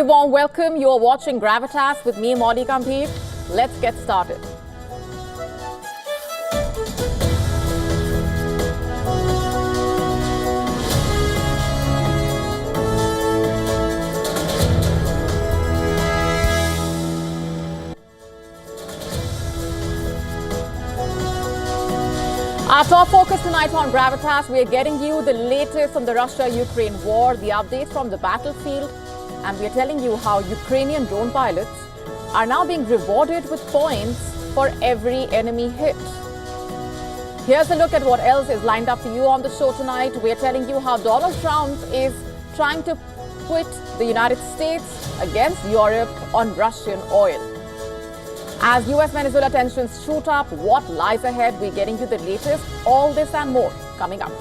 very warm welcome. You are watching Gravitas with me, Maudie Gambhir. Let's get started. Our top focus tonight on Gravitas, we are getting you the latest on the Russia-Ukraine war, the updates from the battlefield, and we are telling you how Ukrainian drone pilots are now being rewarded with points for every enemy hit. Here's a look at what else is lined up for you on the show tonight. We are telling you how Donald Trump is trying to pit the United States against Europe on Russian oil. As US-Venezuela tensions shoot up, what lies ahead? We're getting you the latest. All this and more coming up.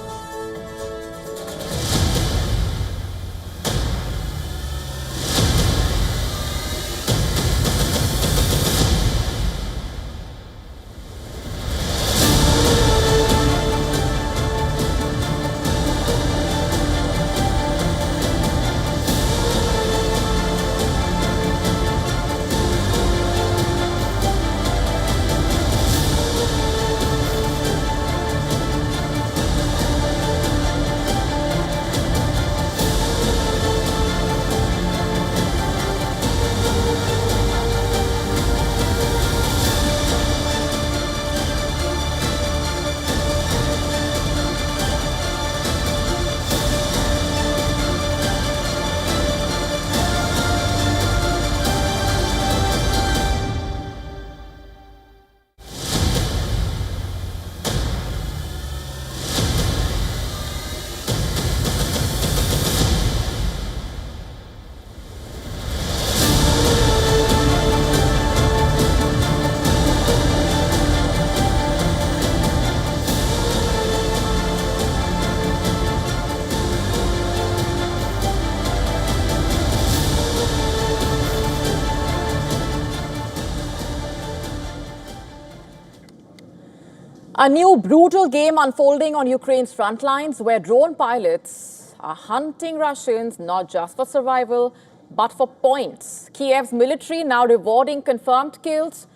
A new brutal game unfolding on Ukraine's front lines, where drone pilots are hunting Russians not just for survival, but for points. Kiev's military now rewarding confirmed kills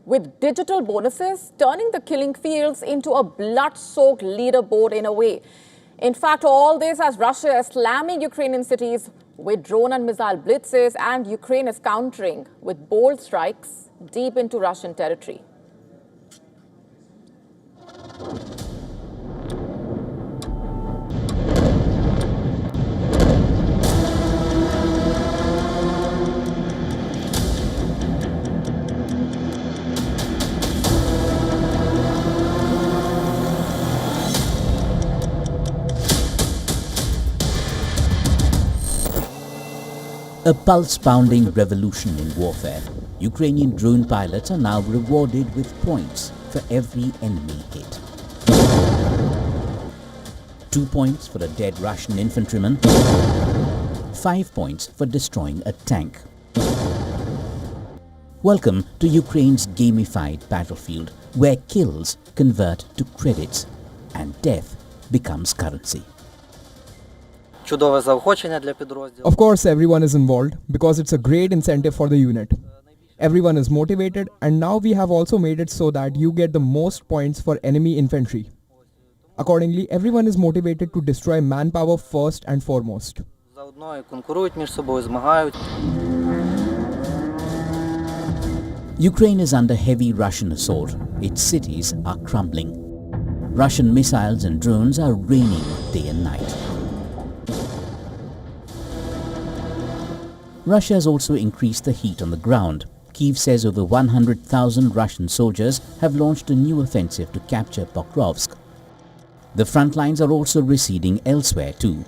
with digital bonuses, turning the killing fields into a blood-soaked leaderboard in a way. In fact, all this as Russia is slamming Ukrainian cities with drone and missile blitzes, and Ukraine is countering with bold strikes deep into Russian territory. A pulse-pounding revolution in warfare. Ukrainian drone pilots are now rewarded with points for every enemy hit. 2 points for a dead Russian infantryman, 5 points for destroying a tank. Welcome to Ukraine's gamified battlefield, where kills convert to credits and death becomes currency. Of course, everyone is involved because it's a great incentive for the unit. Everyone is motivated, and now we have also made it so that you get the most points for enemy infantry. Accordingly, everyone is motivated to destroy manpower first and foremost. Ukraine is under heavy Russian assault. Its cities are crumbling. Russian missiles and drones are raining day and night. Russia has also increased the heat on the ground. Kyiv says over 100,000 Russian soldiers have launched a new offensive to capture Pokrovsk. The front lines are also receding elsewhere too.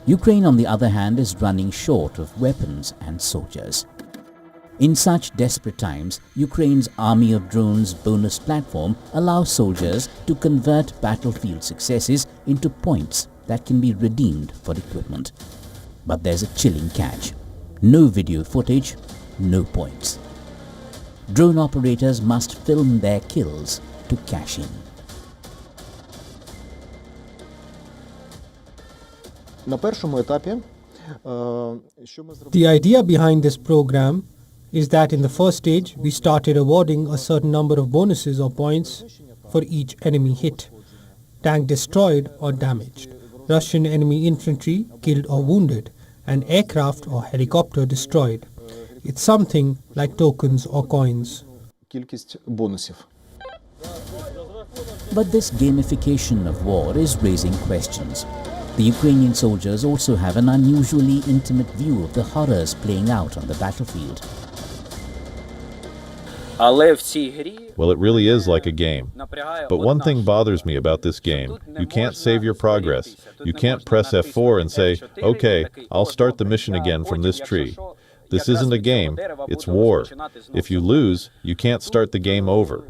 Ukraine, on the other hand, is running short of weapons and soldiers. In such desperate times, Ukraine's Army of Drones bonus platform allows soldiers to convert battlefield successes into points that can be redeemed for equipment. But there's a chilling catch. No video footage, no points. Drone operators must film their kills to cash in. На першому етапі The idea behind this program is that in the first stage, we started awarding a certain number of bonuses or points for each enemy hit, tank destroyed or damaged, Russian enemy infantry killed or wounded, and aircraft or helicopter destroyed. It's something like tokens or coins. But this gamification of war is raising questions. The Ukrainian soldiers also have an unusually intimate view of the horrors playing out on the battlefield. Well, it really is like a game. But one thing bothers me about this game. You can't save your progress. You can't press F4 and say, okay, I'll start the mission again from this tree. This isn't a game, it's war. If you lose, you can't start the game over.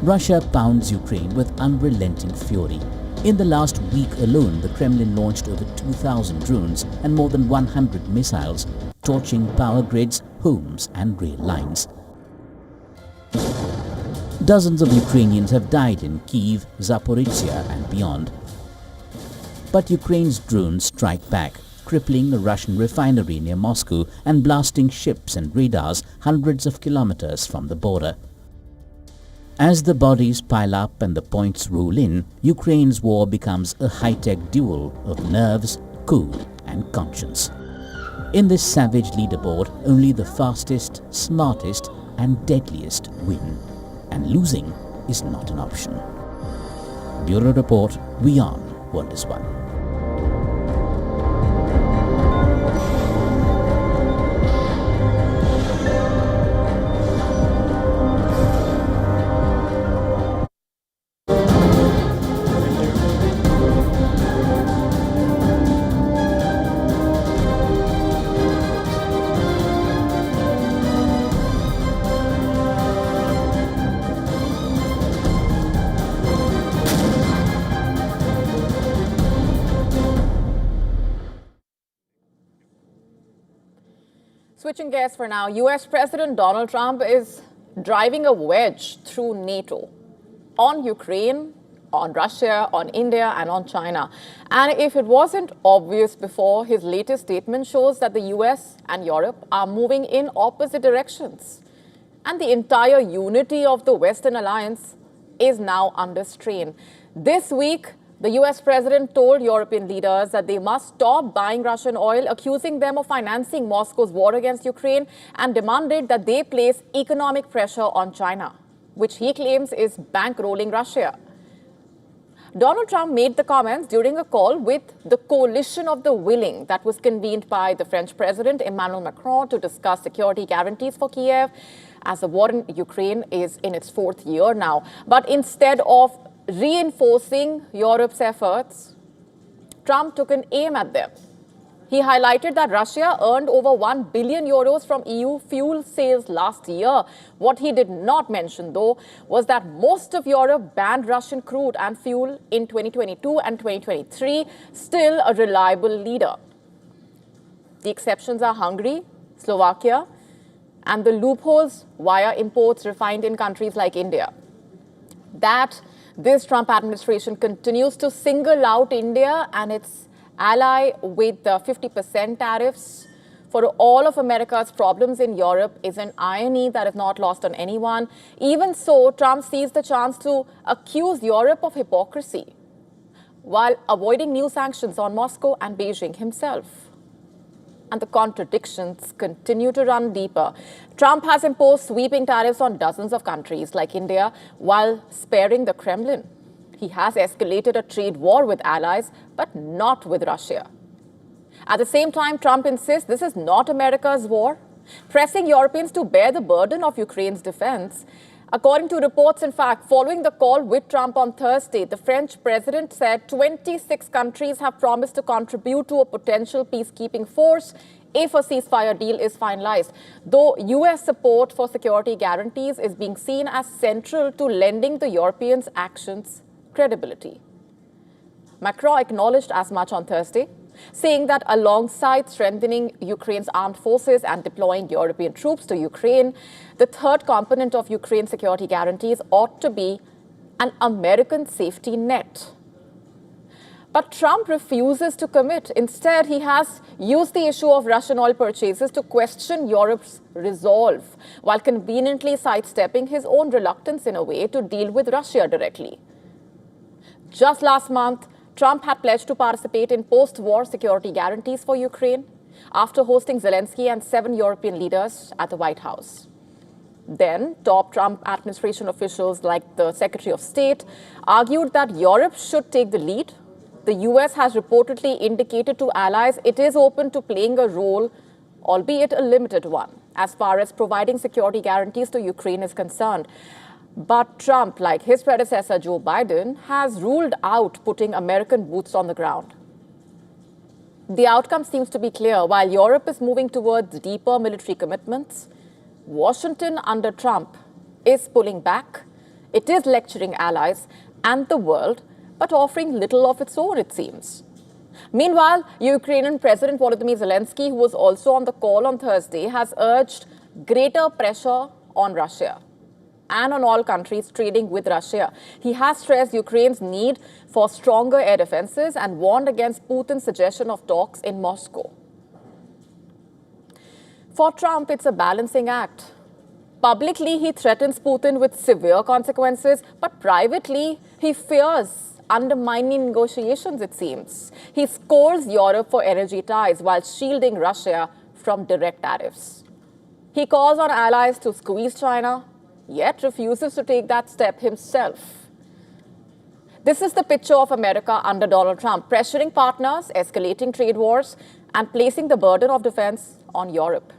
Russia pounds Ukraine with unrelenting fury. In the last week alone, the Kremlin launched over 2,000 drones and more than 100 missiles, torching power grids, homes and rail lines. Dozens of Ukrainians have died in Kyiv, Zaporizhzhia and beyond. But Ukraine's drones strike back, crippling a Russian refinery near Moscow and blasting ships and radars hundreds of kilometers from the border. As the bodies pile up and the points roll in, Ukraine's war becomes a high-tech duel of nerves, cool and conscience. In this savage leaderboard, only the fastest, smartest and deadliest win. And losing is not an option. Bureau Report, WION World is One. Switching gears for now, US President Donald Trump is driving a wedge through NATO on Ukraine, on Russia, on India and on China. And if it wasn't obvious before, his latest statement shows that the US and Europe are moving in opposite directions. And the entire unity of the Western alliance is now under strain. This week, the US president told European leaders that they must stop buying Russian oil, accusing them of financing Moscow's war against Ukraine, and demanded that they place economic pressure on China, which he claims is bankrolling Russia. Donald Trump made the comments during a call with the Coalition of the Willing that was convened by the French President Emmanuel Macron to discuss security guarantees for Kiev, as the war in Ukraine is in its fourth year now. But instead of reinforcing Europe's efforts, Trump took an aim at them. He highlighted that Russia earned over 1 billion euros from EU fuel sales last year. What he did not mention, though, was that most of Europe banned Russian crude and fuel in 2022 and 2023, still a reliable leader. The exceptions are Hungary, Slovakia, and the loopholes via imports refined in countries like India. That this Trump administration continues to single out India and its ally with 50% tariffs for all of America's problems in Europe is an irony that is not lost on anyone. Even so, Trump sees the chance to accuse Europe of hypocrisy while avoiding new sanctions on Moscow and Beijing himself. And the contradictions continue to run deeper. Trump has imposed sweeping tariffs on dozens of countries like India while sparing the Kremlin. He has escalated a trade war with allies, but not with Russia. At the same time, Trump insists this is not America's war, pressing Europeans to bear the burden of Ukraine's defense. According to reports, in fact, following the call with Trump on Thursday, the French president said 26 countries have promised to contribute to a potential peacekeeping force if a ceasefire deal is finalized, though US support for security guarantees is being seen as central to lending the Europeans' actions credibility. Macron acknowledged as much on Thursday. saying that alongside strengthening Ukraine's armed forces and deploying European troops to Ukraine, the third component of Ukraine's security guarantees ought to be an American safety net. But Trump refuses to commit. Instead, he has used the issue of Russian oil purchases to question Europe's resolve, while conveniently sidestepping his own reluctance in a way to deal with Russia directly. Just last month, Trump had pledged to participate in post-war security guarantees for Ukraine after hosting Zelensky and 7 European leaders at the White House. Then, top Trump administration officials like the Secretary of State argued that Europe should take the lead. The US has reportedly indicated to allies it is open to playing a role, albeit a limited one, as far as providing security guarantees to Ukraine is concerned. But Trump, like his predecessor Joe Biden, has ruled out putting American boots on the ground. The outcome seems to be clear. While Europe is moving towards deeper military commitments, Washington under Trump is pulling back. It is lecturing allies and the world, but offering little of its own, it seems. Meanwhile, Ukrainian President Volodymyr Zelensky, who was also on the call on Thursday, has urged greater pressure on Russia and on all countries trading with Russia. He has stressed Ukraine's need for stronger air defenses and warned against Putin's suggestion of talks in Moscow. For Trump, it's a balancing act. Publicly, he threatens Putin with severe consequences, but privately, he fears undermining negotiations, it seems. He scores Europe for energy ties while shielding Russia from direct tariffs. He calls on allies to squeeze China, yet refuses to take that step himself. This is the picture of America under Donald Trump, pressuring partners, escalating trade wars, and placing the burden of defense on Europe,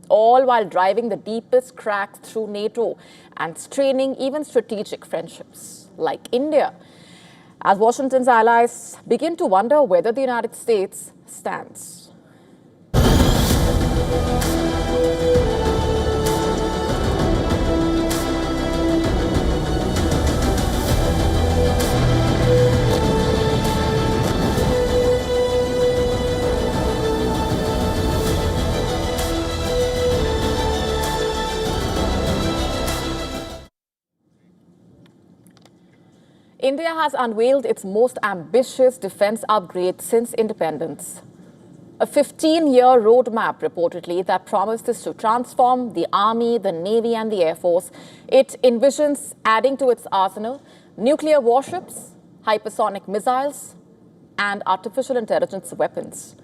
all while driving the deepest cracks through NATO and straining even strategic friendships like India, as Washington's allies begin to wonder whether the United States stands. India has unveiled its most ambitious defense upgrade since independence. A 15-year roadmap, reportedly, that promises to transform the Army, the Navy, and the Air Force. It envisions adding to its arsenal nuclear warships, hypersonic missiles, and artificial intelligence weapons.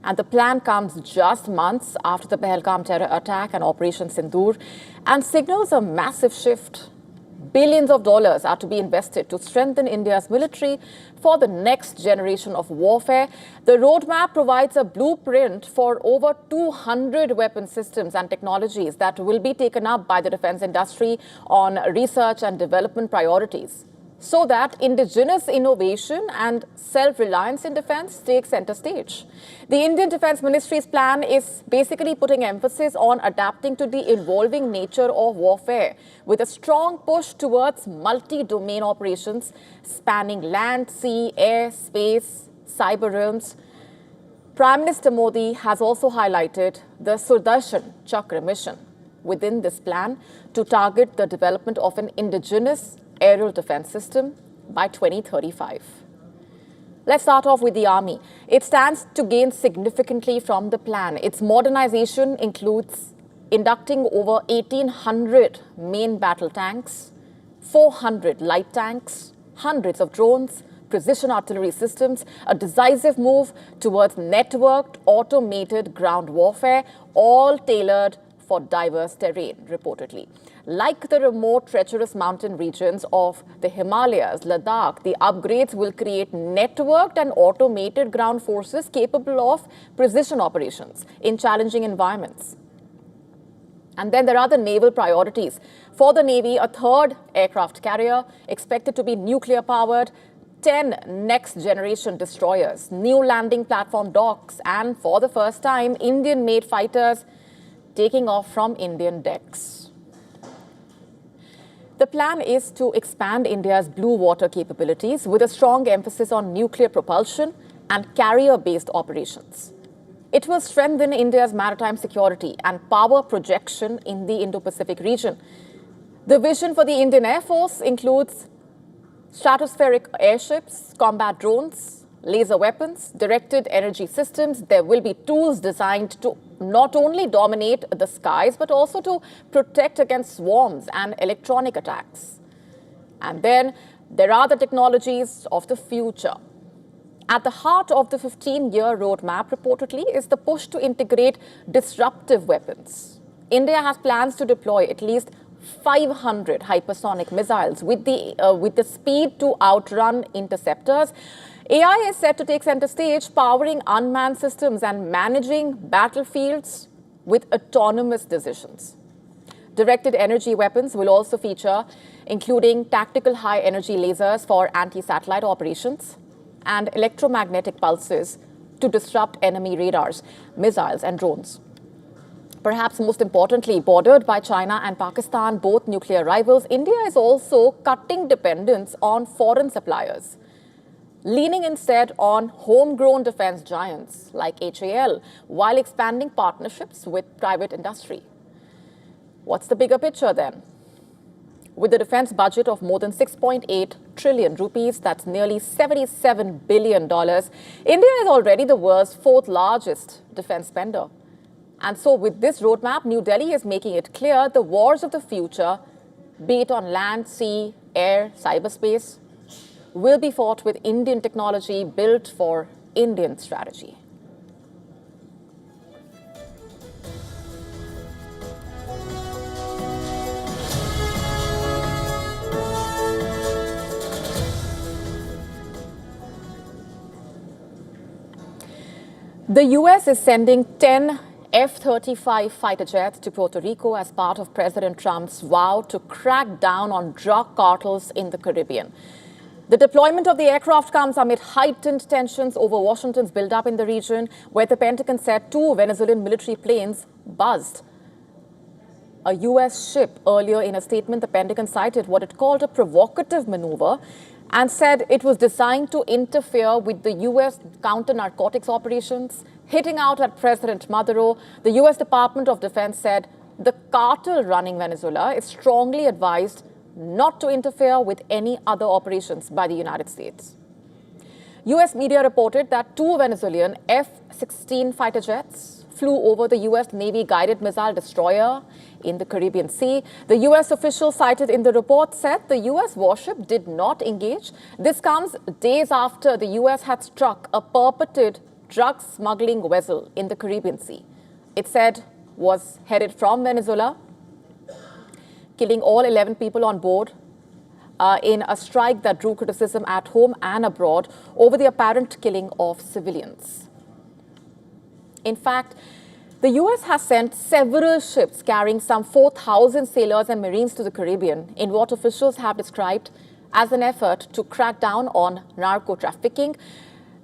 And the plan comes just months after the Pahalgam terror attack and Operation Sindoor, and signals a massive shift. Billions of dollars are to be invested to strengthen India's military for the next generation of warfare. The roadmap provides a blueprint for over 200 weapon systems and technologies that will be taken up by the defense industry on research and development priorities, so that indigenous innovation and self-reliance in defense take center stage. The Indian Defense Ministry's plan is basically putting emphasis on adapting to the evolving nature of warfare, with a strong push towards multi-domain operations spanning land, sea, air, space, cyber realms. Prime Minister Modi has also highlighted the Sudarshan Chakra mission within this plan to target the development of an indigenous aerial defense system by 2035. Let's start off with the Army. It stands to gain significantly from the plan. Its modernization includes inducting over 1,800 main battle tanks, 400 light tanks, hundreds of drones, precision artillery systems, a decisive move towards networked, automated ground warfare, all tailored for diverse terrain, reportedly. Like the remote, treacherous mountain regions of the Himalayas, Ladakh, the upgrades will create networked and automated ground forces capable of precision operations in challenging environments. And then there are the naval priorities. For the Navy, a third aircraft carrier expected to be nuclear-powered, 10 next-generation destroyers, new landing platform docks, and for the first time, Indian-made fighters taking off from Indian decks. The plan is to expand India's blue water capabilities with a strong emphasis on nuclear propulsion and carrier-based operations. It will strengthen India's maritime security and power projection in the Indo-Pacific region. The vision for the Indian Air Force includes stratospheric airships, combat drones, laser weapons, directed energy systems. There will be tools designed to not only dominate the skies, but also to protect against swarms and electronic attacks. And then there are the technologies of the future. At the heart of the 15-year roadmap, reportedly, is the push to integrate disruptive weapons. India has plans to deploy at least 500 hypersonic missiles with the speed to outrun interceptors. AI is set to take center stage, powering unmanned systems and managing battlefields with autonomous decisions. Directed energy weapons will also feature, including tactical high-energy lasers for anti-satellite operations and electromagnetic pulses to disrupt enemy radars, missiles, and drones. Perhaps most importantly, bordered by China and Pakistan, both nuclear rivals, India is also cutting dependence on foreign suppliers, leaning instead on homegrown defense giants like HAL, while expanding partnerships with private industry. What's the bigger picture then? With a defense budget of more than 6.8 trillion rupees, that's nearly $77 billion, India is already the world's fourth largest defense spender. And so with this roadmap, New Delhi is making it clear the wars of the future, be it on land, sea, air, cyberspace, will be fought with Indian technology built for Indian strategy. The US is sending 10 F-35 fighter jets to Puerto Rico as part of President Trump's vow to crack down on drug cartels in the Caribbean. The deployment of the aircraft comes amid heightened tensions over Washington's buildup in the region, where the Pentagon said 2 Venezuelan military planes buzzed a US ship. Earlier in a statement, the Pentagon cited what it called a provocative maneuver and said it was designed to interfere with the US counter-narcotics operations, hitting out at President Maduro. The US Department of Defense said the cartel running Venezuela is strongly advised not to interfere with any other operations by the United States. US media reported that 2 Venezuelan F-16 fighter jets flew over the US Navy guided missile destroyer in the Caribbean Sea. The US official cited in the report said the US warship did not engage. This comes days after the US had struck a purported drug smuggling vessel in the Caribbean Sea. It said was headed from Venezuela, killing all 11 people on board in a strike that drew criticism at home and abroad over the apparent killing of civilians. In fact, the US has sent several ships carrying some 4,000 sailors and Marines to the Caribbean in what officials have described as an effort to crack down on narco-trafficking.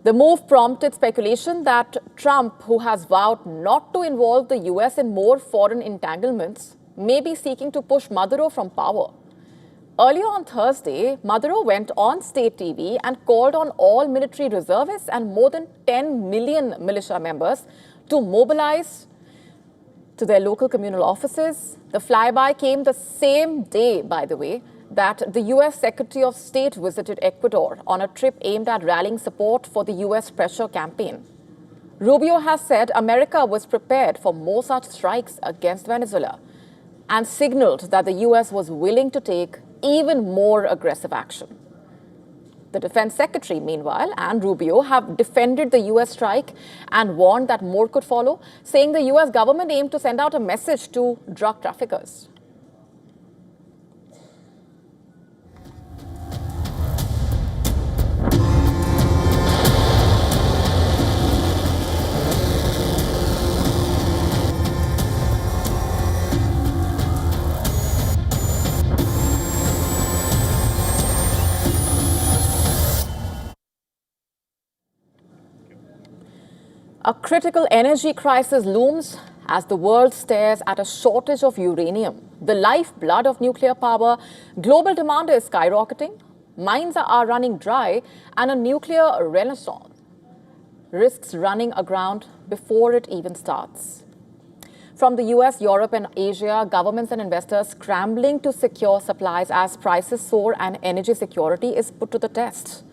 The move prompted speculation that Trump, who has vowed not to involve the US in more foreign entanglements, may be seeking to push Maduro from power. Earlier on Thursday, Maduro went on state TV and called on all military reservists and more than 10 million militia members to mobilize to their local communal offices. The flyby came the same day, by the way, that the US Secretary of State visited Ecuador on a trip aimed at rallying support for the US pressure campaign. Rubio has said America was prepared for more such strikes against Venezuela and signaled that the US was willing to take even more aggressive action. The Defense Secretary, meanwhile, and Rubio have defended the US strike and warned that more could follow, saying the US government aimed to send out a message to drug traffickers. A critical energy crisis looms as the world stares at a shortage of uranium, the lifeblood of nuclear power. Global demand is skyrocketing, mines are running dry, and a nuclear renaissance risks running aground before it even starts. From the US, Europe and Asia, governments and investors scrambling to secure supplies as prices soar and energy security is put to the test.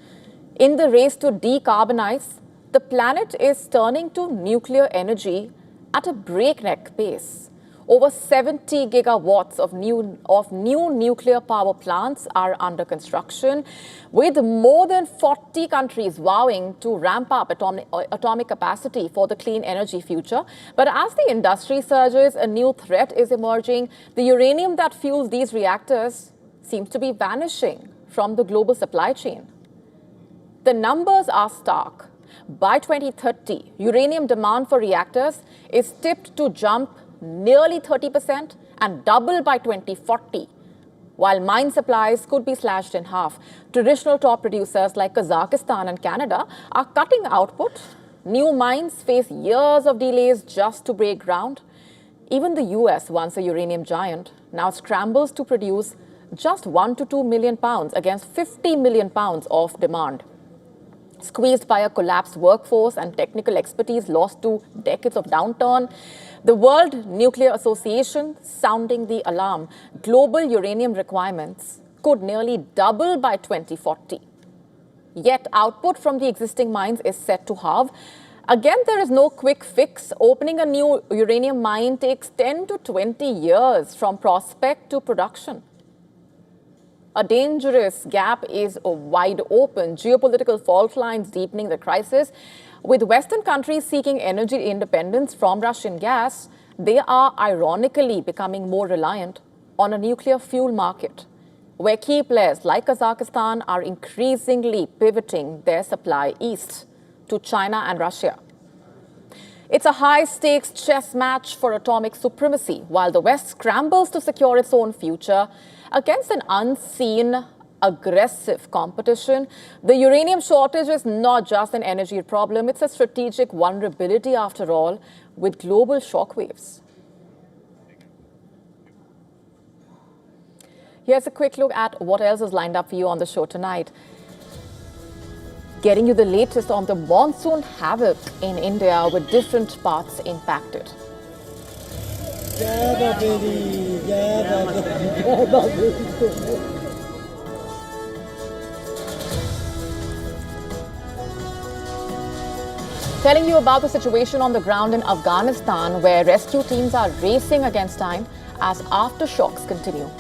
In the race to decarbonize, the planet is turning to nuclear energy at a breakneck pace. Over 70 gigawatts of new nuclear power plants are under construction, with more than 40 countries vowing to ramp up atomic capacity for the clean energy future. But as the industry surges, a new threat is emerging. The uranium that fuels these reactors seems to be vanishing from the global supply chain. The numbers are stark. By 2030, uranium demand for reactors is tipped to jump nearly 30% and double by 2040, while mine supplies could be slashed in half. Traditional top producers like Kazakhstan and Canada are cutting output. New mines face years of delays just to break ground. Even the US, once a uranium giant, now scrambles to produce just 1 to 2 million pounds against 50 million pounds of demand. Squeezed by a collapsed workforce and technical expertise lost to decades of downturn, the World Nuclear Association sounding the alarm. Global uranium requirements could nearly double by 2040. Yet output from the existing mines is set to halve. Again, there is no quick fix. Opening a new uranium mine takes 10 to 20 years from prospect to production. A dangerous gap is wide open. Geopolitical fault lines deepening the crisis. With Western countries seeking energy independence from Russian gas, they are ironically becoming more reliant on a nuclear fuel market, where key players like Kazakhstan are increasingly pivoting their supply east to China and Russia. It's a high-stakes chess match for atomic supremacy, while the West scrambles to secure its own future against an unseen, aggressive competition. The uranium shortage is not just an energy problem, it's a strategic vulnerability after all, with global shockwaves. Here's a quick look at what else is lined up for you on the show tonight. Getting you the latest on the monsoon havoc in India with different parts impacted. Telling you about the situation on the ground in Afghanistan, where rescue teams are racing against time as aftershocks continue.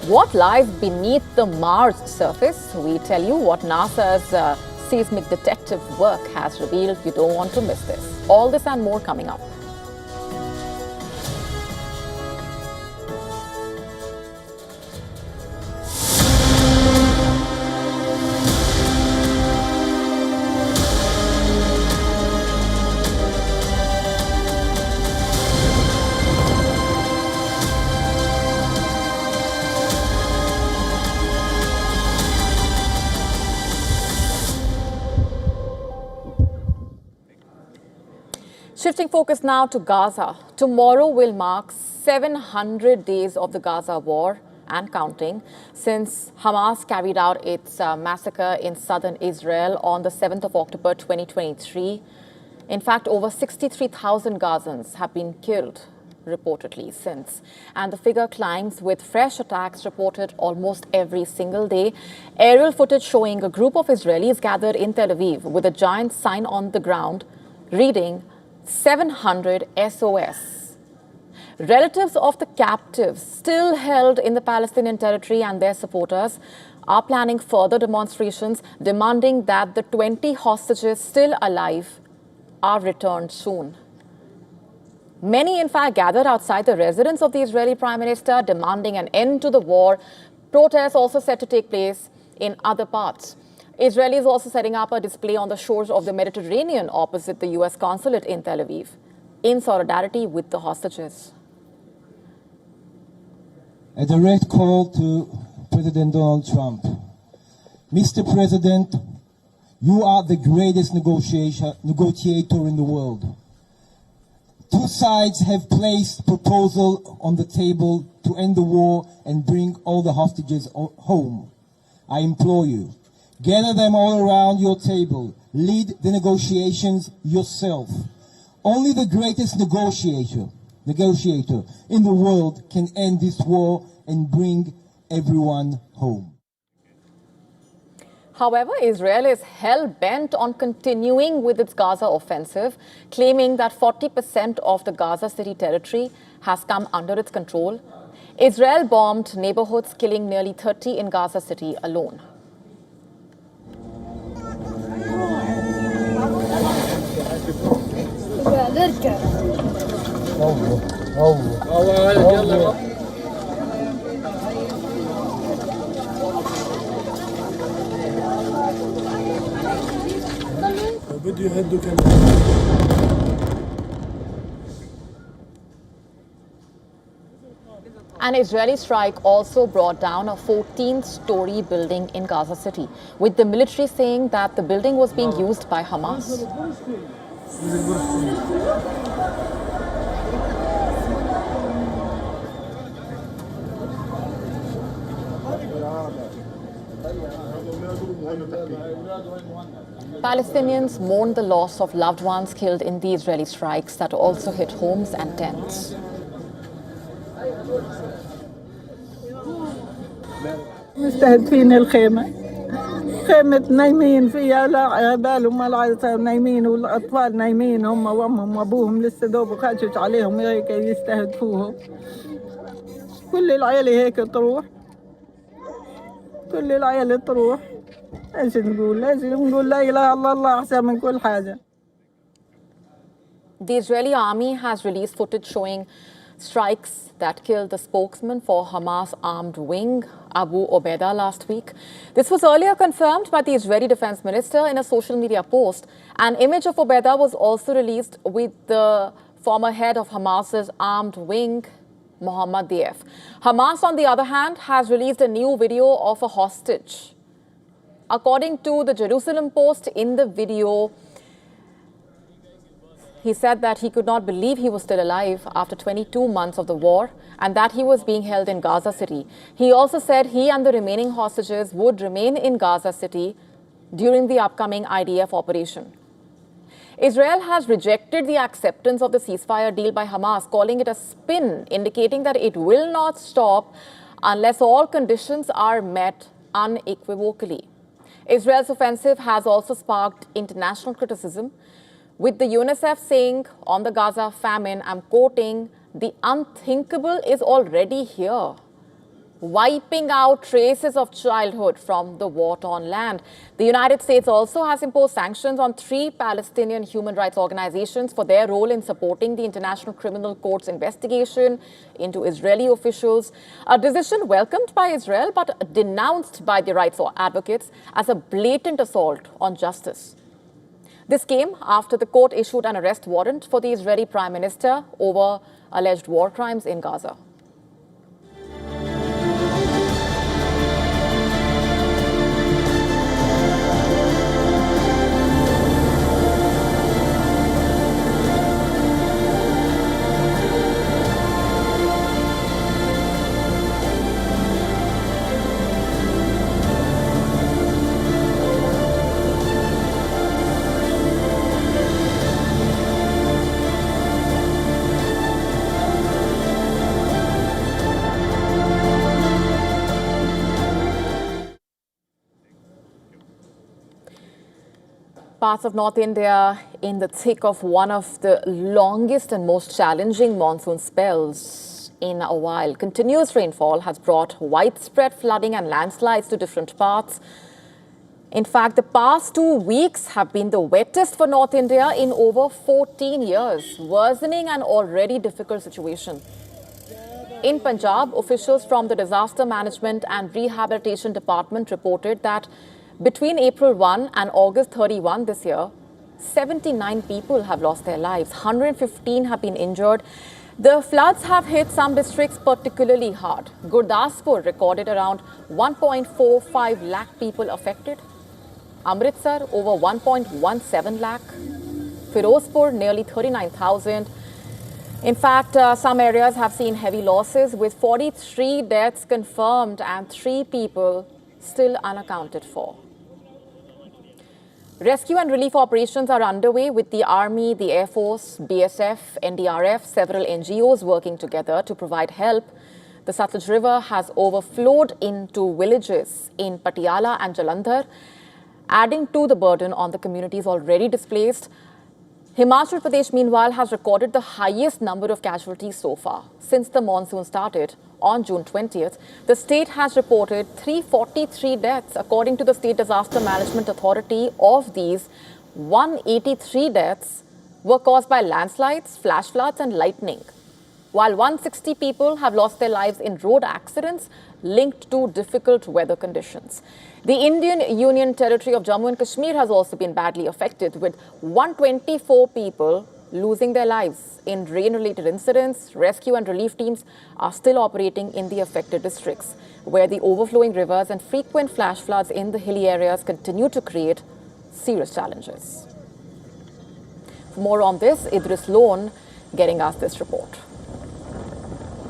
What lies beneath the Mars surface? We tell you what NASA's seismic detective work has revealed. You don't want to miss this. All this and more coming up. Shifting focus now to Gaza. Tomorrow will mark 700 days of the Gaza war and counting since Hamas carried out its massacre in southern Israel on the 7th of October 2023. In fact, over 63,000 Gazans have been killed reportedly since. And the figure climbs with fresh attacks reported almost every single day. Aerial footage showing a group of Israelis gathered in Tel Aviv with a giant sign on the ground reading 700 SOS. Relatives of the captives still held in the Palestinian territory and their supporters are planning further demonstrations demanding that the 20 hostages still alive are returned soon. Many, in fact, gathered outside the residence of the Israeli Prime Minister demanding an end to the war. Protests also set to take place in other parts. Israel is also setting up a display on the shores of the Mediterranean opposite the US consulate in Tel Aviv, in solidarity with the hostages. A direct call to President Donald Trump. Mr. President, you are the greatest negotiator in the world. Two sides have placed proposal on the table to end the war and bring all the hostages home. I implore you, gather them all around your table. Lead the negotiations yourself. Only the greatest negotiator in the world can end this war and bring everyone home. However, Israel is hell-bent on continuing with its Gaza offensive, claiming that 40% of the Gaza City territory has come under its control. Israel bombed neighborhoods, killing nearly 30 in Gaza City alone. An Israeli strike also brought down a 14-story building in Gaza City, with the military saying that the building was being used by Hamas. Palestinians mourn the loss of loved ones killed in the Israeli strikes that also hit homes and tents. مستهدفين الخيمة خيمة نايمين فيها لا بالهم ولا نايمين والأطفال نايمين هم وأمهم وأبوهم لسه دوب خاشش عليهم هيك يستهدفوهم كل العيلة هيك تروح كل العيلة تروح ايش نقول لا إله إلا الله أحسن من كل حاجة. The Israeli army has released footage showing strikes that killed the spokesman for Hamas armed wing, Abu Obeda, last week. This was earlier confirmed by the Israeli defense minister in a social media post. An image of Obeda was also released with the former head of Hamas's armed wing, Mohammad Dief. Hamas, on the other hand, has released a new video of a hostage. According to the Jerusalem Post, in the video, he said that he could not believe he was still alive after 22 months of the war and that he was being held in Gaza City. He also said he and the remaining hostages would remain in Gaza City during the upcoming IDF operation. Israel has rejected the acceptance of the ceasefire deal by Hamas, calling it a spin, indicating that it will not stop unless all conditions are met unequivocally. Israel's offensive has also sparked international criticism, with the UNICEF saying on the Gaza famine, I'm quoting, "The unthinkable is already here, wiping out traces of childhood from the war-torn land." The United States also has imposed sanctions on 3 Palestinian human rights organizations for their role in supporting the International Criminal Court's investigation into Israeli officials, a decision welcomed by Israel but denounced by the rights advocates as a blatant assault on justice. This came after the court issued an arrest warrant for the Israeli Prime Minister over alleged war crimes in Gaza. Parts of North India in the thick of one of the longest and most challenging monsoon spells in a while. Continuous rainfall has brought widespread flooding and landslides to different parts. In fact, the past 2 weeks have been the wettest for North India in over 14 years, worsening an already difficult situation. In Punjab, officials from the Disaster Management and Rehabilitation Department reported that between April 1 and August 31 this year, 79 people have lost their lives, 115 have been injured. The floods have hit some districts particularly hard. Gurdaspur recorded around 1.45 lakh people affected. Amritsar over 1.17 lakh. Firozpur nearly 39,000. In fact, some areas have seen heavy losses with 43 deaths confirmed and 3 people still unaccounted for. Rescue and relief operations are underway with the Army, the Air Force, BSF, NDRF, several NGOs working together to provide help. The Satluj River has overflowed into villages in Patiala and Jalandhar, adding to the burden on the communities already displaced. Himachal Pradesh, meanwhile, has recorded the highest number of casualties so far. Since the monsoon started on June 20th, the state has reported 343 deaths. According to the State Disaster Management Authority, of these, 183 deaths were caused by landslides, flash floods and lightning, while 160 people have lost their lives in road accidents linked to difficult weather conditions. The Indian Union Territory of Jammu and Kashmir has also been badly affected, with 124 people losing their lives in rain-related incidents. Rescue and relief teams are still operating in the affected districts, where the overflowing rivers and frequent flash floods in the hilly areas continue to create serious challenges. For more on this, Idris Lone getting us this report.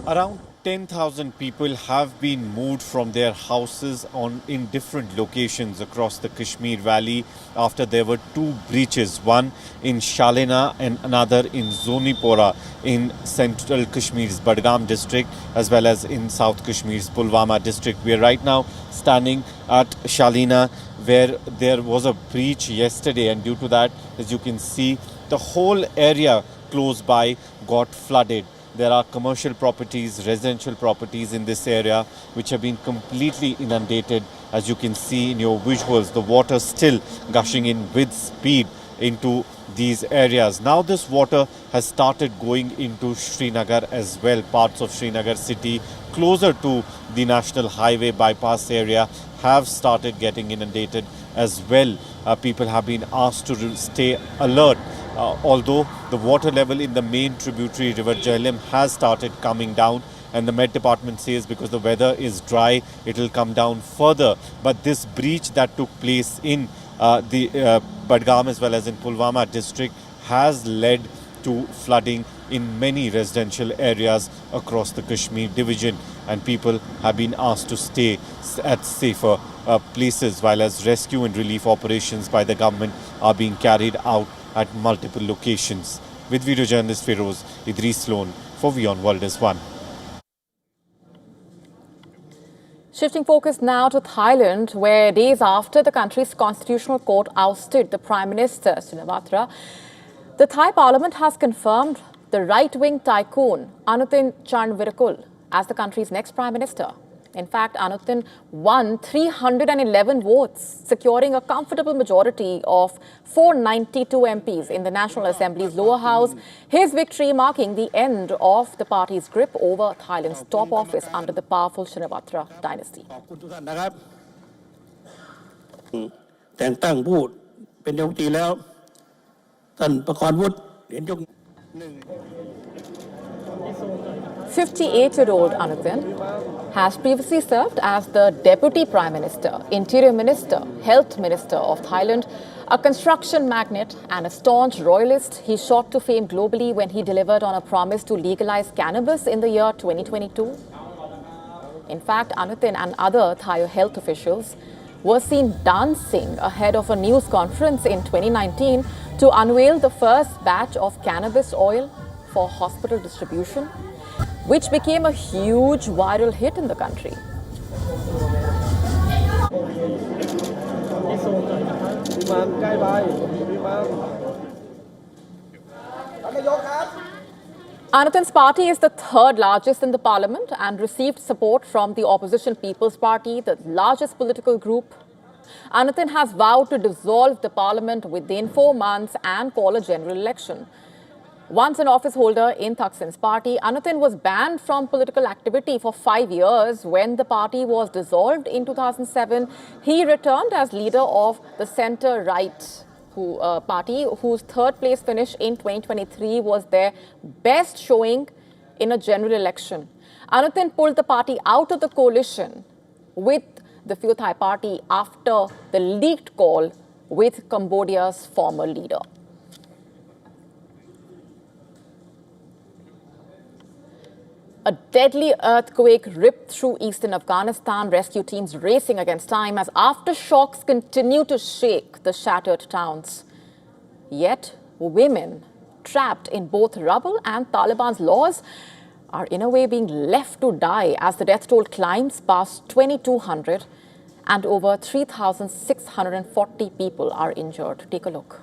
Around 10,000 people have been moved from their houses in different locations across the Kashmir Valley after there were 2 breaches, one in Shalina and another in Zonipora in central Kashmir's Budgam district, as well as in South Kashmir's Pulwama district. We are right now standing at Shalina, where there was a breach yesterday, and due to that, as you can see, the whole area close by got flooded. There are commercial properties, residential properties in this area which have been completely inundated. As you can see in your visuals, the water still gushing in with speed into these areas. Now this water has started going into Srinagar as well. Parts of Srinagar city closer to the national highway bypass area have started getting inundated as well. People have been asked to stay alert. Although the water level in the main tributary river Jhelum has started coming down, and the Met Department says because the weather is dry, it will come down further. But this breach that took place in the Budgam as well as in Pulwama district has led to flooding in many residential areas across the Kashmir division, and people have been asked to stay at safer places, while as rescue and relief operations by the government are being carried out at multiple locations. With video journalist Feroz, Idris Lone for WION World is One. Shifting focus now to Thailand, where days after the country's constitutional court ousted the Prime Minister, Shinawatra, the Thai parliament has confirmed the right-wing tycoon Anutin Charnvirakul as the country's next Prime Minister. In fact, Anutin won 311 votes, securing a comfortable majority of 492 MPs in the National Assembly's lower house. His victory marking the end of the party's grip over Thailand's top office under the powerful Shinawatra dynasty. แต่งตั้งผู้เป็นนายกรัฐมนตรีแล้วท่านประกรณ์วุฒิเห็นยก 58-year-old Anutin has previously served as the Deputy Prime Minister, Interior Minister, Health Minister of Thailand, a construction magnate and a staunch royalist. He shot to fame globally when he delivered on a promise to legalize cannabis in the year 2022. In fact, Anutin and other Thai health officials were seen dancing ahead of a news conference in 2019 to unveil the first batch of cannabis oil for hospital distribution, which became a huge viral hit in the country. Anutin's party is the third largest in the parliament and received support from the opposition People's Party, the largest political group. Anutin has vowed to dissolve the parliament within 4 months and call a general election. Once an office holder in Thaksin's party, Anutin was banned from political activity for 5 years. When the party was dissolved in 2007, he returned as leader of the centre-right party, whose third place finish in 2023 was their best showing in a general election. Anutin pulled the party out of the coalition with the Pheu Thai party after the leaked call with Cambodia's former leader. A deadly earthquake ripped through eastern Afghanistan, rescue teams racing against time as aftershocks continue to shake the shattered towns. Yet, women trapped in both rubble and Taliban's laws are in a way being left to die as the death toll climbs past 2,200 and over 3,640 people are injured. Take a look.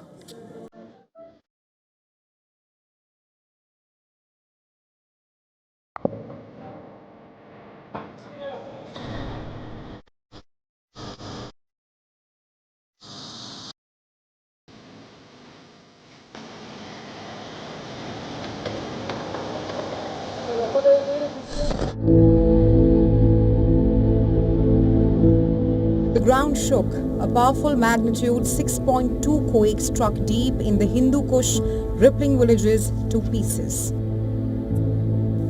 The ground shook. A powerful magnitude 6.2 quake struck deep in the Hindu Kush, rippling villages to pieces.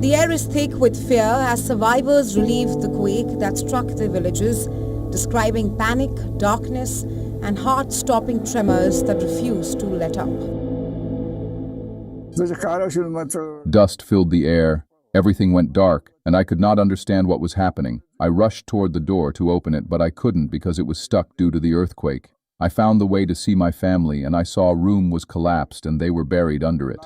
The air is thick with fear as survivors relieve the quake that struck the villages, describing panic, darkness, and heart-stopping tremors that refuse to let up. Dust filled the air. Everything went dark, and I could not understand what was happening. I rushed toward the door to open it, but I couldn't because it was stuck due to the earthquake. I found the way to see my family, and I saw a room was collapsed and they were buried under it.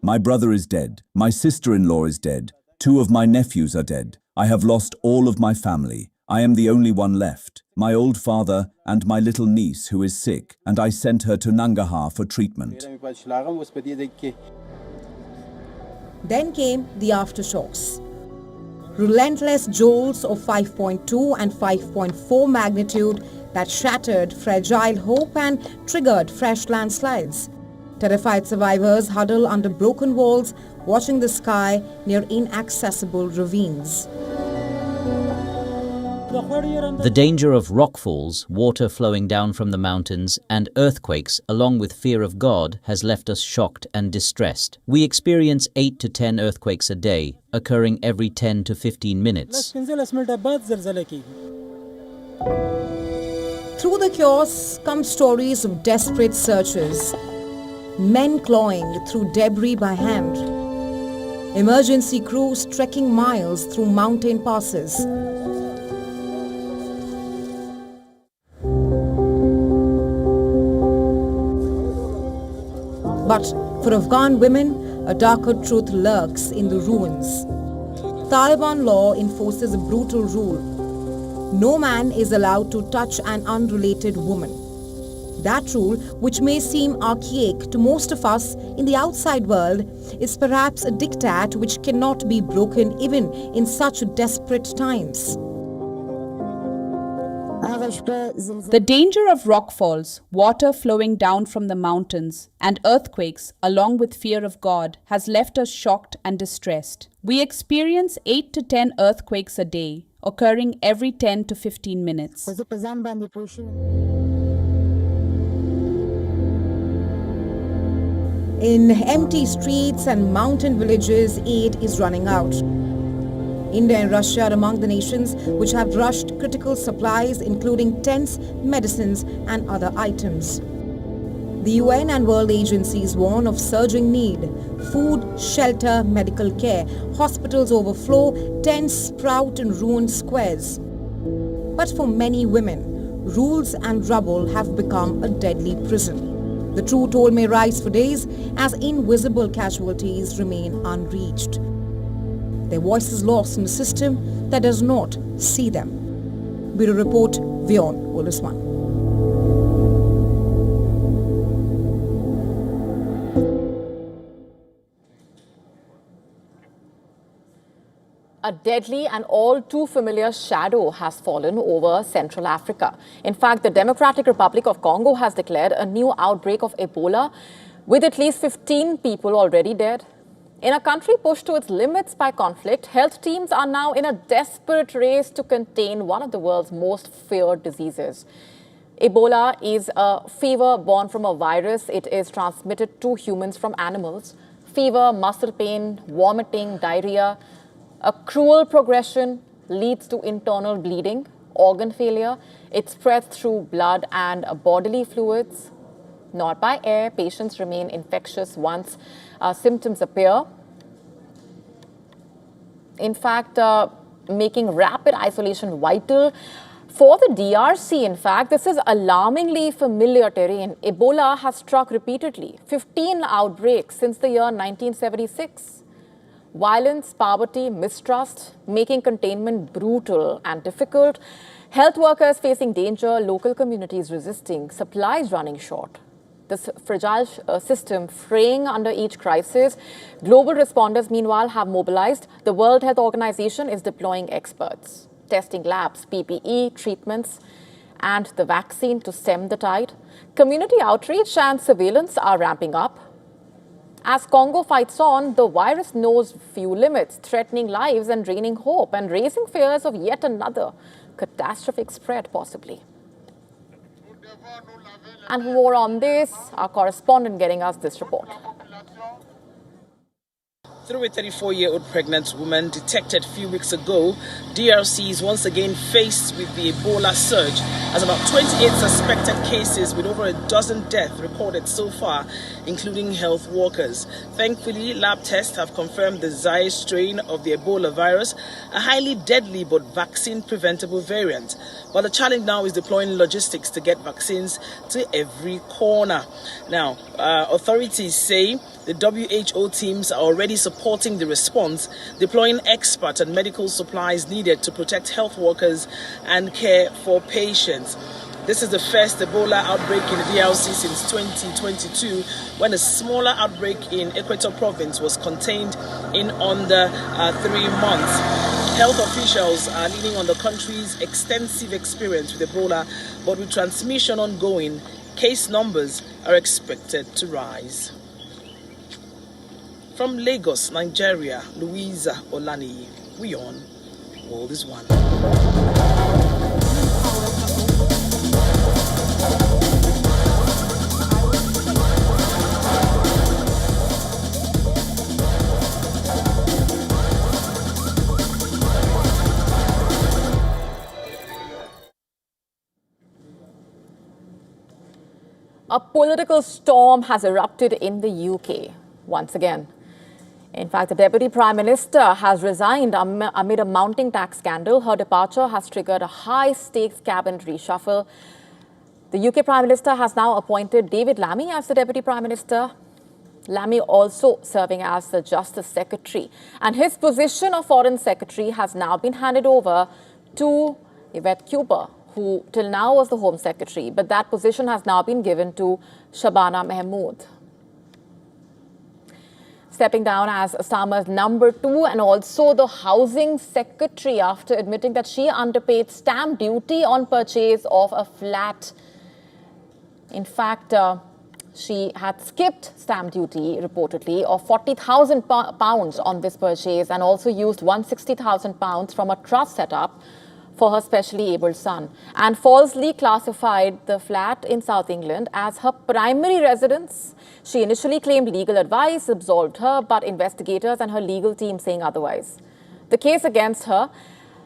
My brother is dead. My sister-in-law is dead. 2 of my nephews are dead. I have lost all of my family. I am the only one left. My old father and my little niece who is sick, and I sent her to Nangarhar for treatment. Then came the aftershocks. Relentless jolts of 5.2 and 5.4 magnitude that shattered fragile hope and triggered fresh landslides. Terrified survivors huddle under broken walls, watching the sky near inaccessible ravines. The danger of rockfalls, water flowing down from the mountains, and earthquakes, along with fear of God, has left us shocked and distressed. We experience 8 to 10 earthquakes a day, occurring every 10 to 15 minutes. Through the chaos come stories of desperate searches. Men clawing through debris by hand. Emergency crews trekking miles through mountain passes. But for Afghan women, a darker truth lurks in the ruins. Taliban law enforces a brutal rule. No man is allowed to touch an unrelated woman. That rule, which may seem archaic to most of us in the outside world, is perhaps a diktat which cannot be broken even in such desperate times. The danger of rockfalls, water flowing down from the mountains, and earthquakes, along with fear of God, has left us shocked and distressed. We experience 8 to 10 earthquakes a day, occurring every 10 to 15 minutes. In empty streets and mountain villages, aid is running out. India and Russia are among the nations which have rushed critical supplies including tents, medicines and other items. The UN and world agencies warn of surging need. Food, shelter, medical care, hospitals overflow, tents sprout in ruined squares. But for many women, rules and rubble have become a deadly prison. The true toll may rise for days as invisible casualties remain unreached. Their voices lost in a system that does not see them. Bureau Report, WION The World. A deadly and all too familiar shadow has fallen over Central Africa. In fact, the Democratic Republic of Congo has declared a new outbreak of Ebola, with at least 15 people already dead. In a country pushed to its limits by conflict, health teams are now in a desperate race to contain one of the world's most feared diseases. Ebola is a fever born from a virus. It is transmitted to humans from animals. Fever, muscle pain, vomiting, diarrhea. A cruel progression leads to internal bleeding, organ failure. It spreads through blood and bodily fluids, not by air. Patients remain infectious once symptoms appear. in fact, making rapid isolation vital. For the DRC, in fact, this is alarmingly familiar terrain. Ebola has struck repeatedly, 15 outbreaks since the year 1976. Violence, poverty, mistrust, making containment brutal and difficult. Health workers facing danger, local communities resisting, supplies running short. This fragile system fraying under each crisis. Global responders, meanwhile, have mobilized. The World Health Organization is deploying experts, testing labs, PPE, treatments, and the vaccine to stem the tide. Community outreach and surveillance are ramping up. As Congo fights on, the virus knows few limits, threatening lives and draining hope and raising fears of yet another catastrophic spread, possibly. And more on this, our correspondent getting us this report. Through a 34-year-old pregnant woman detected a few weeks ago, DRC is once again faced with the Ebola surge, as about 28 suspected cases with over a dozen deaths recorded so far, including health workers. Thankfully, lab tests have confirmed the Zaire strain of the Ebola virus, a highly deadly but vaccine-preventable variant. But the challenge now is deploying logistics to get vaccines to every corner. Now, authorities say the WHO teams are already supporting the response, deploying experts and medical supplies needed to protect health workers and care for patients. This is the first Ebola outbreak in the DRC since 2022, when a smaller outbreak in Equator province was contained in under 3 months. Health officials are leaning on the country's extensive experience with Ebola, but with transmission ongoing, case numbers are expected to rise. From Lagos, Nigeria, Louisa Olaniyi, WION, World is One. A political storm has erupted in the UK once again. In fact, the Deputy Prime Minister has resigned amid a mounting tax scandal. Her departure has triggered a high-stakes cabinet reshuffle. The UK Prime Minister has now appointed David Lammy as the Deputy Prime Minister. Lammy also serving as the Justice Secretary. And his position of Foreign Secretary has now been handed over to Yvette Cooper, who till now was the Home Secretary. But that position has now been given to Shabana Mahmood, stepping down as Starmer's #2 and also the Housing Secretary after admitting that she underpaid stamp duty on purchase of a flat. In fact, she had skipped stamp duty, reportedly, of £40,000 on this purchase and also used £160,000 from a trust set up for her specially abled son, and falsely classified the flat in South England as her primary residence. She initially claimed legal advice absolved her, but investigators and her legal team saying otherwise. The case against her,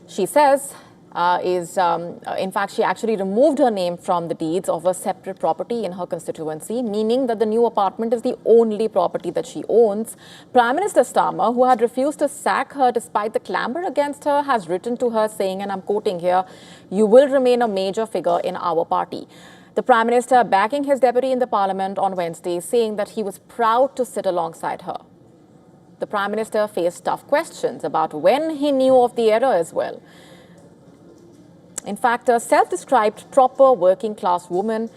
she says, in fact, she actually removed her name from the deeds of a separate property in her constituency, meaning that the new apartment is the only property that she owns. Prime Minister Starmer, who had refused to sack her despite the clamour against her, has written to her saying, and I'm quoting here, "You will remain a major figure in our party." The Prime Minister backing his deputy in the Parliament on Wednesday, saying that he was proud to sit alongside her. The Prime Minister faced tough questions about when he knew of the error as well. In fact, a self-described proper working-class woman,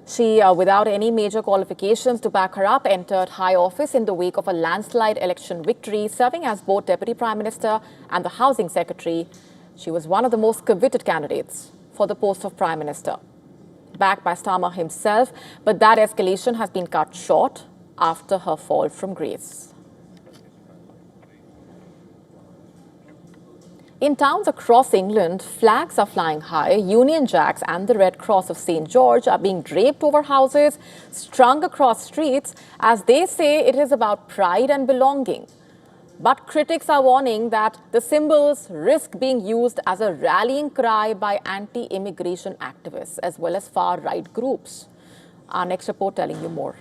she, without any major qualifications to back her up, entered high office in the wake of a landslide election victory, serving as both Deputy Prime Minister and the Housing Secretary. She was one of the most coveted candidates for the post of Prime Minister, backed by Starmer himself, but that escalation has been cut short after her fall from grace. In towns across England, flags are flying high. Union Jacks and the Red Cross of St. George are being draped over houses, strung across streets, as they say it is about pride and belonging. But critics are warning that the symbols risk being used as a rallying cry by anti-immigration activists as well as far-right groups. Our next report telling you more.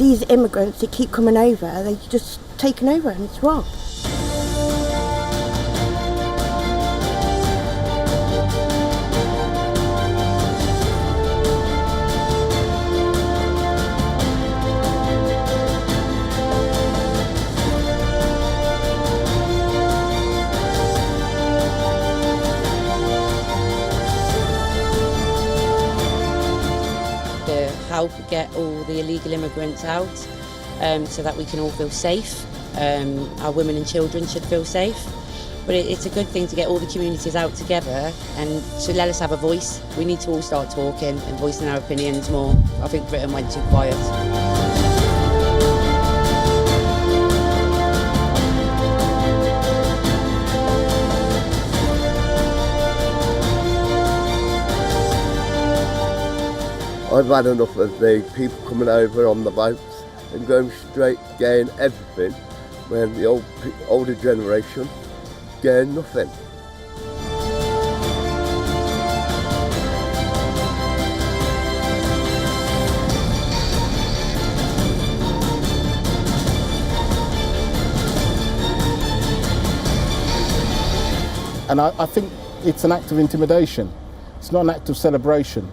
these immigrants that keep coming over, they've just taken over and it's wrong. Help get all the illegal immigrants out so that we can all feel safe. Our women and children should feel safe. But it's a good thing to get all the communities out together and to let us have a voice. We need to all start talking and voicing our opinions more. I think Britain went too quiet. I've had enough of the people coming over on the boats and going straight getting everything when the older generation getting nothing. And I think it's an act of intimidation. It's not an act of celebration.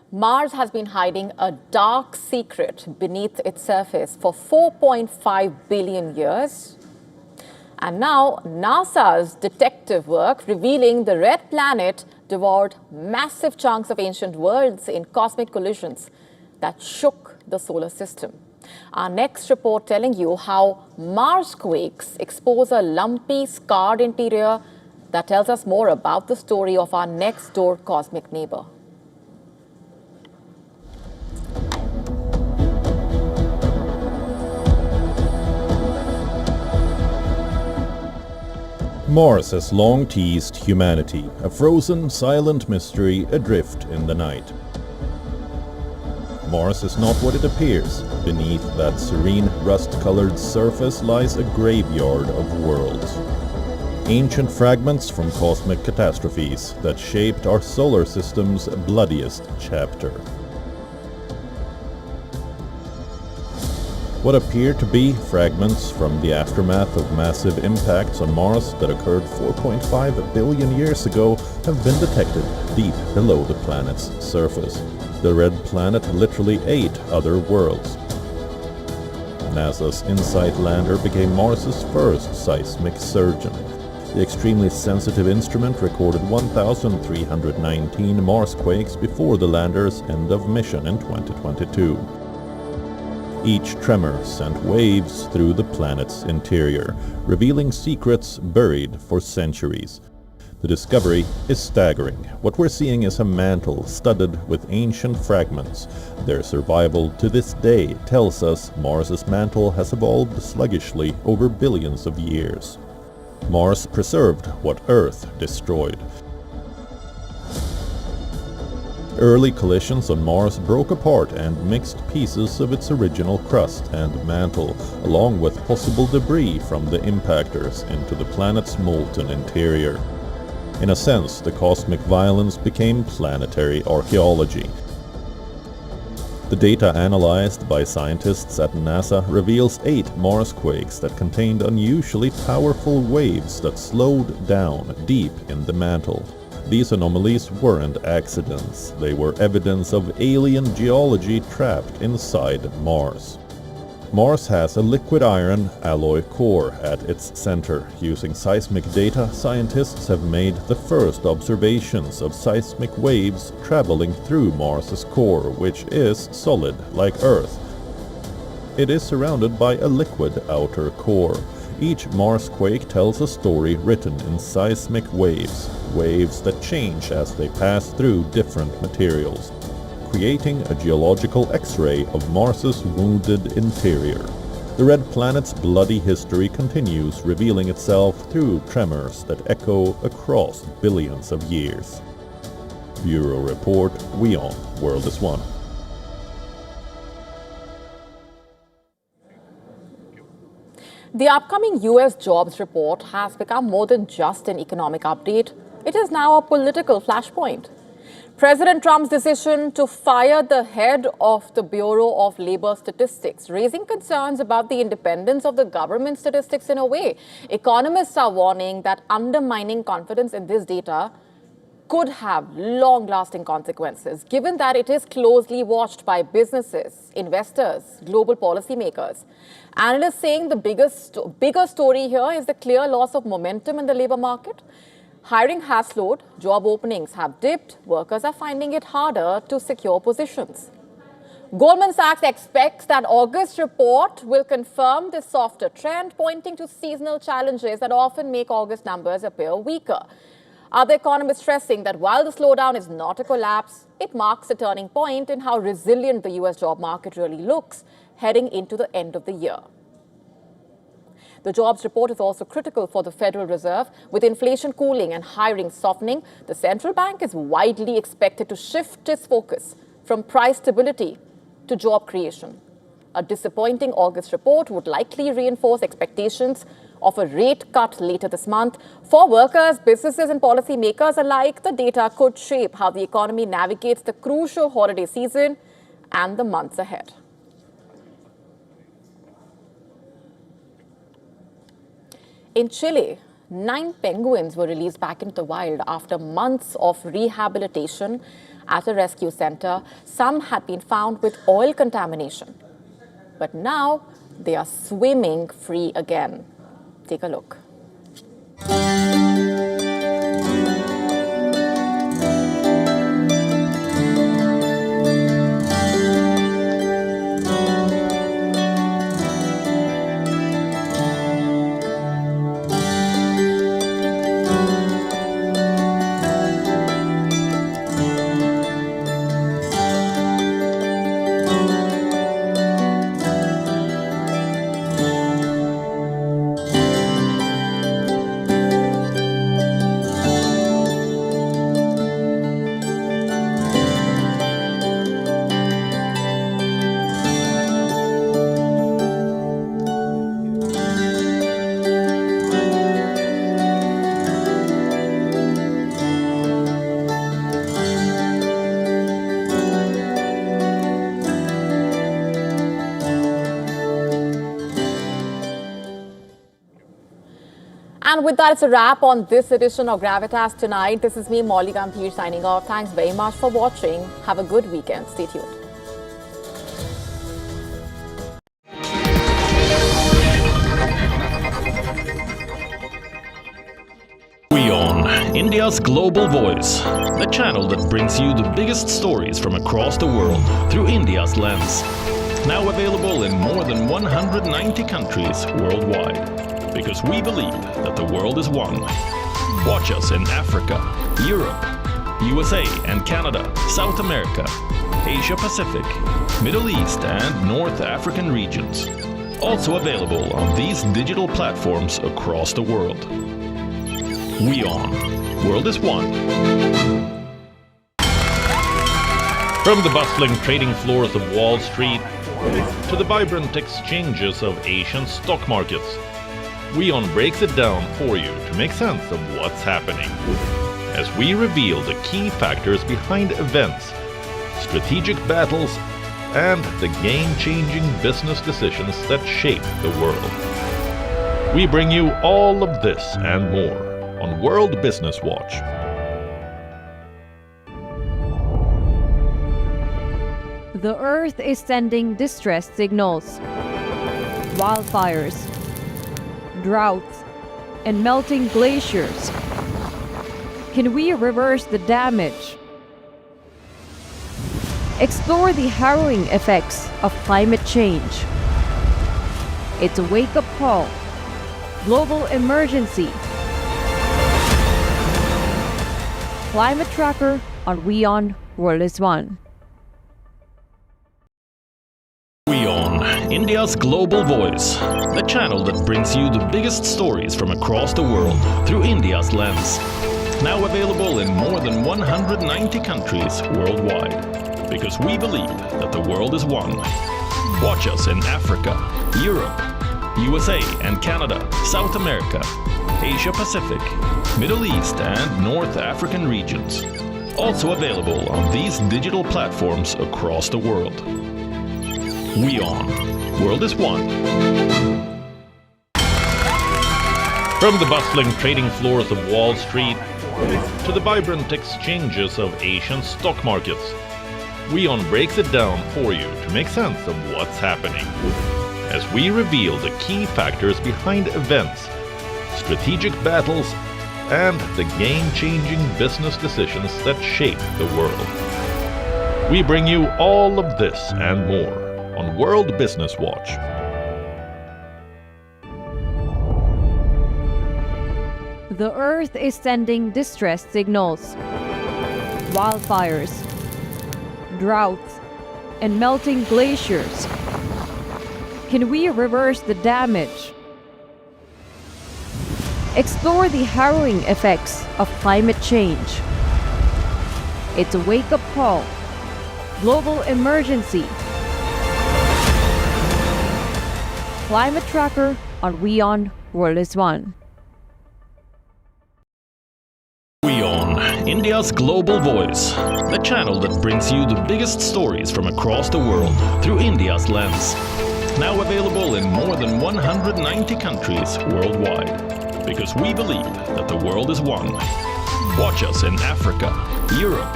Mars has been hiding a dark secret beneath its surface for 4.5 billion years. And now NASA's detective work revealing the red planet devoured massive chunks of ancient worlds in cosmic collisions that shook the solar system. Our next report telling you how Mars quakes expose a lumpy, scarred interior that tells us more about the story of our next door cosmic neighbor. Mars has long teased humanity, a frozen, silent mystery adrift in the night. Mars is not what it appears. Beneath that serene, rust-colored surface lies a graveyard of worlds. Ancient fragments from cosmic catastrophes that shaped our solar system's bloodiest chapter. What appear to be fragments from the aftermath of massive impacts on Mars that occurred 4.5 billion years ago have been detected deep below the planet's surface. The red planet literally ate other worlds. NASA's InSight lander became Mars's first seismic surgeon. The extremely sensitive instrument recorded 1,319 Marsquakes before the lander's end of mission in 2022. Each tremor sent waves through the planet's interior, revealing secrets buried for centuries. The discovery is staggering. What we're seeing is a mantle studded with ancient fragments. Their survival to this day tells us Mars's mantle has evolved sluggishly over billions of years. Mars preserved what Earth destroyed. Early collisions on Mars broke apart and mixed pieces of its original crust and mantle, along with possible debris from the impactors, into the planet's molten interior. In a sense, the cosmic violence became planetary archaeology. The data analyzed by scientists at NASA reveals 8 Marsquakes that contained unusually powerful waves that slowed down deep in the mantle. These anomalies weren't accidents. They were evidence of alien geology trapped inside Mars. Mars has a liquid iron alloy core at its center. Using seismic data, scientists have made the first observations of seismic waves traveling through Mars's core, which is solid like Earth. It is surrounded by a liquid outer core. Each Marsquake tells a story written in seismic waves, waves that change as they pass through different materials, creating a geological X-ray of Mars's wounded interior. The red planet's bloody history continues, revealing itself through tremors that echo across billions of years. Bureau Report, WION, World is One. The upcoming US jobs report has become more than just an economic update. It is now a political flashpoint. President Trump's decision to fire the head of the Bureau of Labor Statistics, raising concerns about the independence of the government statistics in a way. Economists are warning that undermining confidence in this data could have long-lasting consequences, given that it is closely watched by businesses, investors, global policymakers. Analysts saying the bigger story here is the clear loss of momentum in the labor market. Hiring has slowed, job openings have dipped, workers are finding it harder to secure positions. Goldman Sachs expects that August report will confirm this softer trend, pointing to seasonal challenges that often make August numbers appear weaker. Other economists stressing that while the slowdown is not a collapse, it marks a turning point in how resilient the US job market really looks heading into the end of the year. The jobs report is also critical for the Federal Reserve. With inflation cooling and hiring softening, the central bank is widely expected to shift its focus from price stability to job creation. A disappointing August report would likely reinforce expectations of a rate cut later this month. For workers, businesses and policymakers alike, the data could shape how the economy navigates the crucial holiday season and the months ahead. In Chile, 9 penguins were released back into the wild after months of rehabilitation at a rescue center. Some had been found with oil contamination, but now they are swimming free again. Take a look. And with that, it's a wrap on this edition of Gravitas Tonight. This is me, Molly Gambhir, signing off. Thanks very much for watching. Have a good weekend. Stay tuned. WION, India's global voice. The channel that brings you the biggest stories from across the world through India's lens. Now available in more than 190 countries worldwide. Because we believe that the world is one. Watch us in Africa, Europe, USA and Canada, South America, Asia Pacific, Middle East and North African regions. Also available on these digital platforms across the world. WION, World is One. From the bustling trading floors of Wall Street to the vibrant exchanges of Asian stock markets, WION breaks it down for you to make sense of what's happening, as we reveal the key factors behind events, strategic battles, and the game-changing business decisions that shape the world. We bring you all of this and more on World Business Watch. The Earth is sending distress signals. Wildfires, droughts, and melting glaciers. Can we reverse the damage? Explore the harrowing effects of climate change. It's a wake-up call. Global emergency. Climate Tracker on WION World is One. WION, India's global voice. The channel that brings you the biggest stories from across the world through India's lens. Now available in more than 190 countries worldwide. Because we believe that the world is one. Watch us in Africa, Europe, USA and Canada, South America, Asia Pacific, Middle East and North African regions. Also available on these digital platforms across the world. WION. World is one. From the bustling trading floors of Wall Street to the vibrant exchanges of Asian stock markets, WION breaks it down for you to make sense of what's happening, as we reveal the key factors behind events, strategic battles, and the game-changing business decisions that shape the world. We bring you all of this and more on World Business Watch. The Earth is sending distress signals. Wildfires, droughts, and melting glaciers. Can we reverse the damage? Explore the harrowing effects of climate change. It's a wake-up call. Global emergency. Climate Tracker on WION World is One. WION, India's global voice, the channel that brings you the biggest stories from across the world through India's lens. Now available in more than 190 countries worldwide. Because we believe that the world is one. Watch us in Africa, Europe,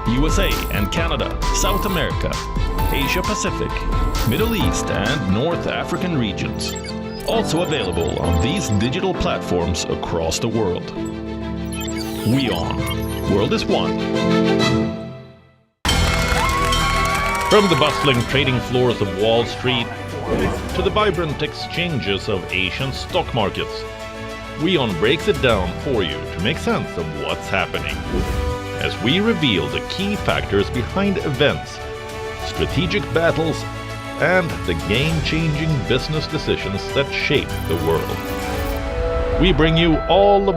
USA and Canada, South America, Asia Pacific, Middle East and North African regions. Also available on these digital platforms across the world. WION. World is one. From the bustling trading floors of Wall Street to the vibrant exchanges of Asian stock markets, WION breaks it down for you to make sense of what's happening, as we reveal the key factors behind events, strategic battles, and the game-changing business decisions that shape the world. We bring you all of